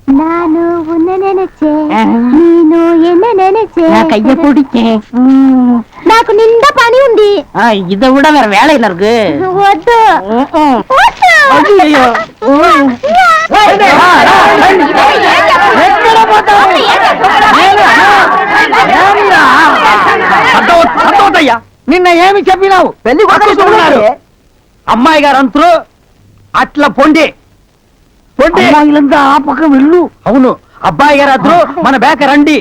நானு உன்னை நினைச்சேன், நீனு என்ன நினைச்சேன், கைய பிடிச்சேன். నాకు నిండా పని ఉంది. இதை விட வேற வேலையில இருக்கு. వద్దు ஐயோ నిన్న ఏమి చెప్పినావు? పెళ్లి కొడుకున్నారు అమ్మాయి గారు అంతరు అట్లా పొండి పొండి అమ్మాయిలంతా ఆ పక్క వెళ్ళు. అవును అబ్బాయి గారు అద్దరు మన బేక రండి.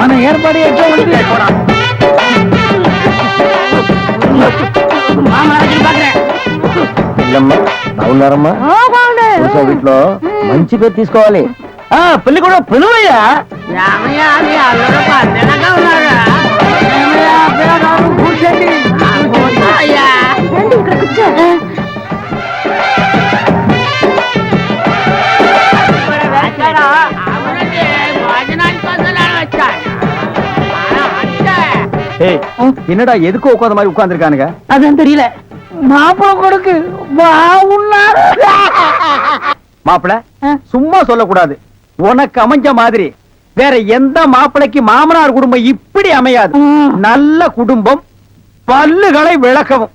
మన ఏర్పాటు ఎట్లా ఉంది? బాగున్నారమ్మా? వీటిలో మంచి పేరు తీసుకోవాలి. పెళ్లి కూడా పిలువయ్యా. என்னடா எதுக்கு உட்காந்த மாதிரி உட்கார்ந்துருக்கானுங்க? அதான் தெரியல. மாப்பிள கொடுக்கு பாவுன்னாரு. மாப்பிள சும்மா சொல்லக்கூடாது. உனக்கு அமைஞ்ச மாதிரி வேற எந்த மாப்பிளைக்கு மாமனார் குடும்பம் இப்படி அமையாது. நல்ல குடும்பம், பல்லுகளை விளக்கவும்.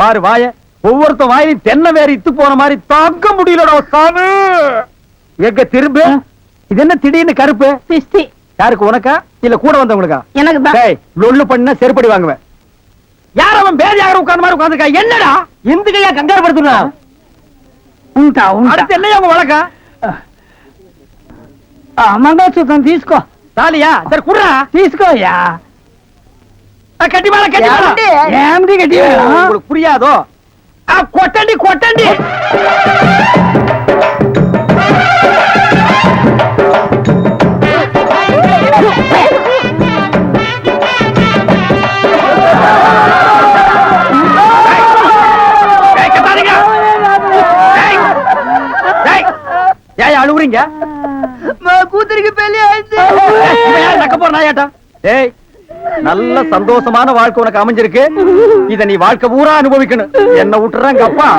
பாரு வாய, ஒவ்வொருத்த வாயிலும் தென்னை வேற இத்து போன மாதிரி தாக்க முடியலடா சாமி. எங்க திரும்ப இது என்ன திடீர்னு கருப்பு? பிஸ்தி. யாருக்கு, உனக்கா இல்ல கூட வந்தவங்களுக்கா? எனக்கு தான். லொல்லு பண்ணா செருப்படி வாங்குவேன். யார் அவன் பேர் யாரும் உட்கார்ந்த மாதிரி உட்கார்ந்துருக்கா? என்னடா இந்த கையா கங்காரு படுத்துனா? அடுத்து என்ன அவங்க வழக்கா? మంగళసూత్రం తీసుకో. தாலியா? சரி குடுறா. తీసుకోయా. கட்டி மேல கட்டி மேல. ఏమిటి గట్టి? உங்களுக்கு புரியாதோ? கொட்டண்டி கொட்டண்டி. ஏன் அழுவுறீங்க? కూతురికి పెళ్లి అయితే நக்க போற நாயாட்டா. ஏய், நல்ல சந்தோஷமான வாழ்க்கை உனக்கு அமைஞ்சிருக்கு. இத நீ வாழ்க்கை பூரா அனுபவிக்கணும். என்ன விட்டுறாங்க அப்பா.